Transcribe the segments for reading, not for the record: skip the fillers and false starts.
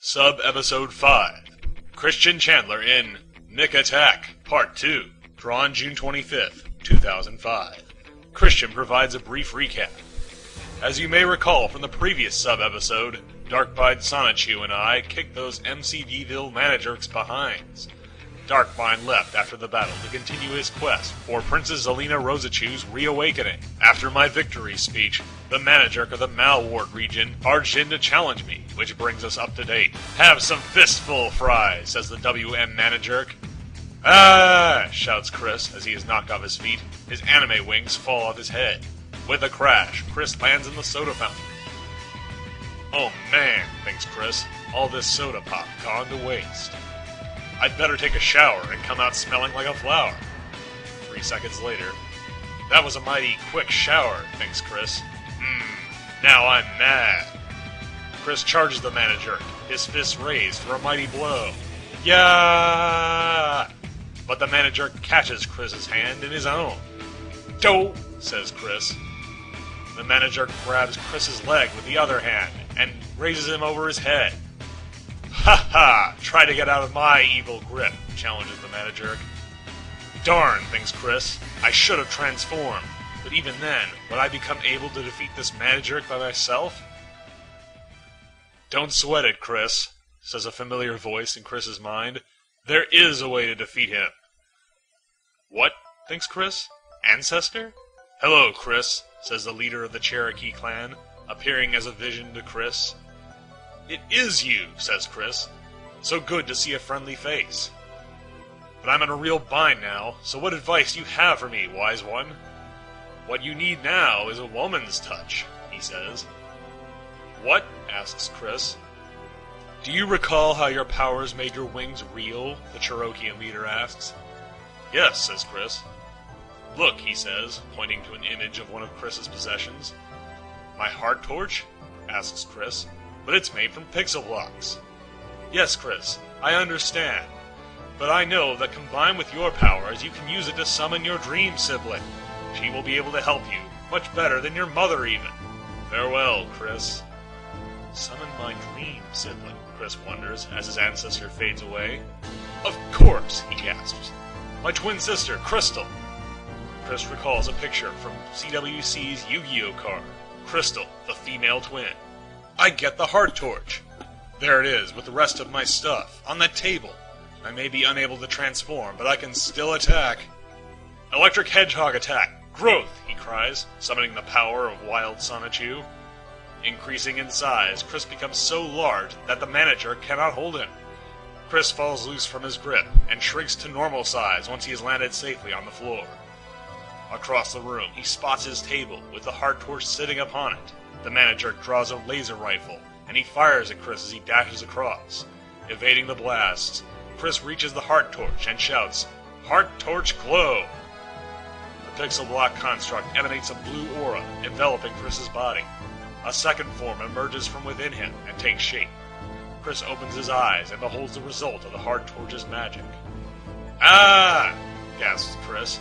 Sub-Episode 5, Christian Chandler in McAttack, Part 2, drawn June 25th, 2005. Christian provides a brief recap. As you may recall from the previous sub-episode, Dark-Eyed Sonichu and I kicked those MCDville managers behinds. Darkbind left after the battle to continue his quest for Princess Zelina Rosachu's reawakening. After my victory speech, the manager of the Malward region barged in to challenge me, which brings us up to date. Have some fistful fries, says the WM manager. Ah! Shouts Chris as he is knocked off his feet. His anime wings fall off his head. With a crash, Chris lands in the soda fountain. Oh man, thinks Chris, all this soda pop gone to waste. I'd better take a shower and come out smelling like a flower. 3 seconds later. That was a mighty quick shower, thinks Chris. Now I'm mad. Chris charges the manager, his fists raised for a mighty blow. Yeah! But the manager catches Chris's hand in his own. Dope, says Chris. The manager grabs Chris's leg with the other hand and raises him over his head. Ha ha! Try to get out of my evil grip, challenges the manager. Darn, thinks Chris. I should have transformed. But even then, would I become able to defeat this manager by myself? Don't sweat it, Chris, says a familiar voice in Chris's mind. There is a way to defeat him. What? Thinks Chris. Ancestor? Hello, Chris, says the leader of the Cherokee clan, appearing as a vision to Chris. It is you, says Chris. So good to see a friendly face. But I'm in a real bind now, so what advice do you have for me, wise one? What you need now is a woman's touch, he says. What? Asks Chris. Do you recall how your powers made your wings real? The Cherokean leader asks. Yes, says Chris. Look, he says, pointing to an image of one of Chris's possessions. My heart torch? Asks Chris. But it's made from pixel blocks. Yes, Chris, I understand. But I know that combined with your powers, you can use it to summon your dream sibling. She will be able to help you, much better than your mother even. Farewell, Chris. Summon my dream sibling, Chris wonders, as his ancestor fades away. Of course, he gasps. My twin sister, Crystal. Chris recalls a picture from CWC's Yu-Gi-Oh card. Crystal, the female twin. I get the heart torch. There it is, with the rest of my stuff, on that table. I may be unable to transform, but I can still attack. Electric Hedgehog attack! Growth! He cries, summoning the power of Wild Sonichu. Increasing in size, Chris becomes so large that the manager cannot hold him. Chris falls loose from his grip, and shrinks to normal size once he has landed safely on the floor. Across the room, he spots his table, with the heart torch sitting upon it. The manager draws a laser rifle, and he fires at Chris as he dashes across. Evading the blasts, Chris reaches the heart torch and shouts, Heart torch glow! The pixel block construct emanates a blue aura, enveloping Chris's body. A second form emerges from within him and takes shape. Chris opens his eyes and beholds the result of the heart torch's magic. Ah! Gasps Chris.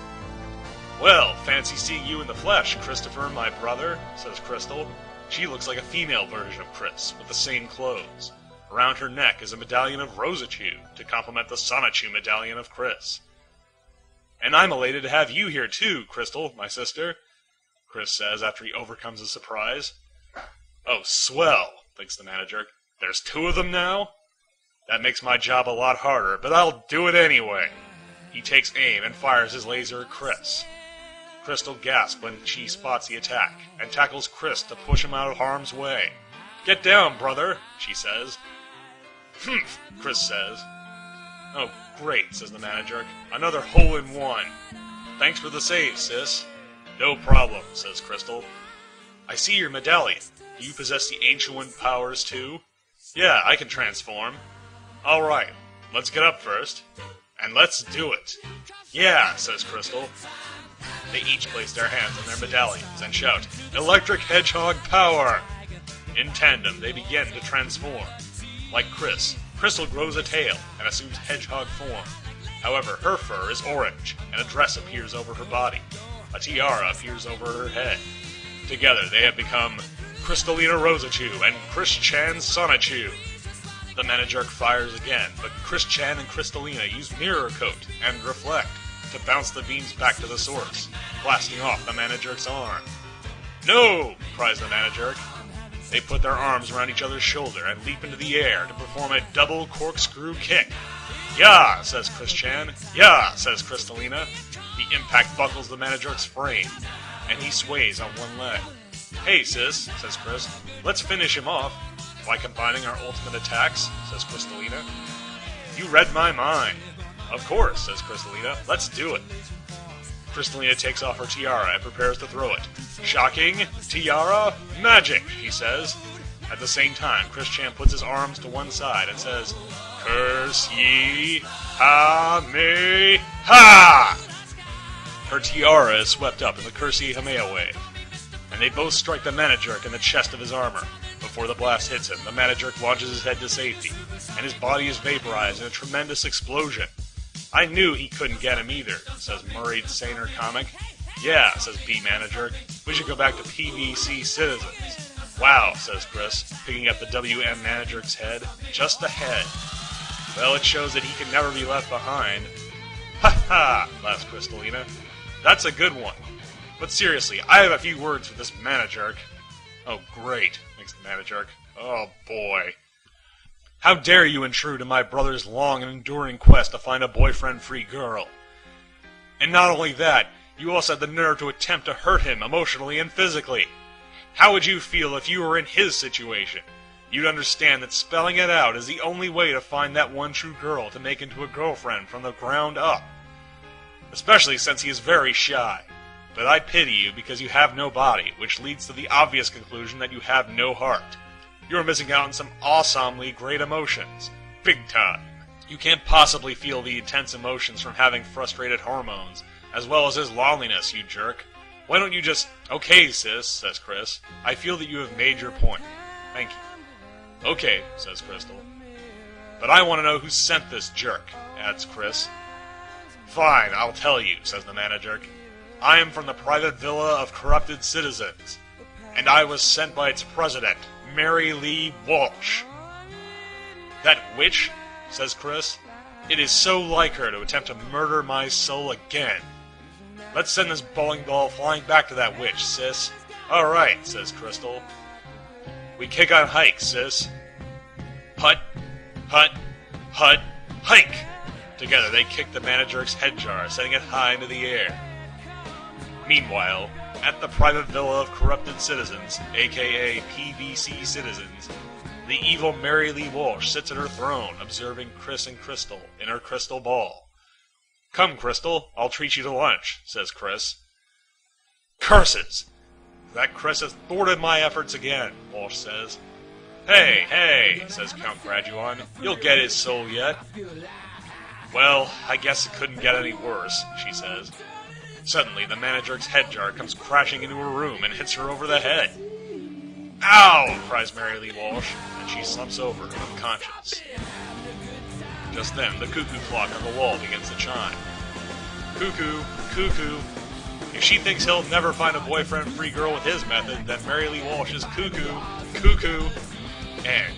Well, fancy seeing you in the flesh, Christopher, my brother, says Crystal. She looks like a female version of Chris, with the same clothes. Around her neck is a medallion of Rosachu, to complement the Sonichu medallion of Chris. And I'm elated to have you here too, Crystal, my sister, Chris says after he overcomes his surprise. Oh, swell, thinks the manager. There's 2 of them now? That makes my job a lot harder, but I'll do it anyway. He takes aim and fires his laser at Chris. Crystal gasps when she spots the attack, and tackles Chris to push him out of harm's way. Get down, brother, she says. Humph, Chris says. Oh, great, says the manager. Another hole-in-one. Thanks for the save, sis. No problem, says Crystal. I see your medallion. Do you possess the Ancient One powers, too? Yeah, I can transform. Alright, let's get up first. And let's do it. Yeah, says Crystal. They each place their hands on their medallions and shout, Electric Hedgehog power! In tandem, they begin to transform. Like Chris, Crystal grows a tail and assumes hedgehog form. However, her fur is orange, and a dress appears over her body. A tiara appears over her head. Together, they have become Crystalina Rosachu and Chris Chan Sonichu. The Mana-Jerk fires again, but Chris Chan and Crystalina use Mirror Coat and Reflect to bounce the beams back to the source, blasting off the Mana-Jerk's arm. "No!" cries the Mana-Jerk. They put their arms around each other's shoulder and leap into the air to perform a double corkscrew kick. "Yeah!" says Chris Chan. "Yeah!" says Crystalina. The impact buckles the Mana-Jerk's frame, and he sways on one leg. "Hey, sis," says Chris, "let's finish him off." "By combining our ultimate attacks," says Crystalina. "You read my mind." "Of course," says Crystalina. "Let's do it." Crystalina takes off her tiara and prepares to throw it. "Shocking! Tiara! Magic!" she says. At the same time, Chris Chan puts his arms to one side and says, "Curse ye! Ha me! Ha!" Her tiara is swept up in the Curse ye Hamea wave, and they both strike the Mana-Jerk in the chest of his armor. Before the blast hits him, the Mana-Jerk launches his head to safety, and his body is vaporized in a tremendous explosion. "I knew he couldn't get him either," says Murray's Saner comic. "Yeah," says B Mana-Jerk, "we should go back to PVC Citizens." "Wow," says Chris, picking up the WM Mana-Jerk's head. "Just the head. Well, it shows that he can never be left behind." "Ha ha!" laughs Crystalina. "That's a good one. But seriously, I have a few words for this Mana-Jerk." "Oh, great," thinks the Mana-Jerk. "Oh, boy. How dare you intrude on my brother's long and enduring quest to find a boyfriend-free girl? And not only that, you also had the nerve to attempt to hurt him emotionally and physically. How would you feel if you were in his situation? You'd understand that spelling it out is the only way to find that one true girl to make into a girlfriend from the ground up. Especially since he is very shy. But I pity you because you have no body, which leads to the obvious conclusion that you have no heart. You're missing out on some awesomely great emotions. Big time. You can't possibly feel the intense emotions from having frustrated hormones, as well as his loneliness, you jerk. Why don't you just... "Okay, sis," says Chris. "I feel that you have made your point. Thank you." "Okay," says Crystal. "But I want to know who sent this jerk," adds Chris. "Fine, I'll tell you," says the Mana-Jerk. "I am from the private villa of corrupted citizens, and I was sent by its president, Mary Lee Walsh." "That witch?" says Chris. "It is so like her to attempt to murder my soul again. Let's send this bowling ball flying back to that witch, sis." "Alright," says Crystal. "We kick on hike, sis." Hut, hut, hut, hike! Together they kick the Mana-Jerk's head jar, sending it high into the air. Meanwhile, at the private villa of corrupted citizens, aka PVC Citizens, the evil Mary Lee Walsh sits at her throne, observing Chris and Crystal in her crystal ball. "Come, Crystal, I'll treat you to lunch," says Chris. "Curses! That Chris has thwarted my efforts again," Walsh says. "Hey, hey," says Count Graduan, "you'll get his soul yet." "Well, I guess it couldn't get any worse," she says. Suddenly, the Mana-Jerk's head jar comes crashing into her room and hits her over the head. "Ow!" cries Mary Lee Walsh, and she slumps over, unconscious. Just then, the cuckoo clock on the wall begins to chime. Cuckoo, cuckoo. If she thinks he'll never find a boyfriend-free girl with his method, then Mary Lee Walsh is cuckoo, cuckoo. And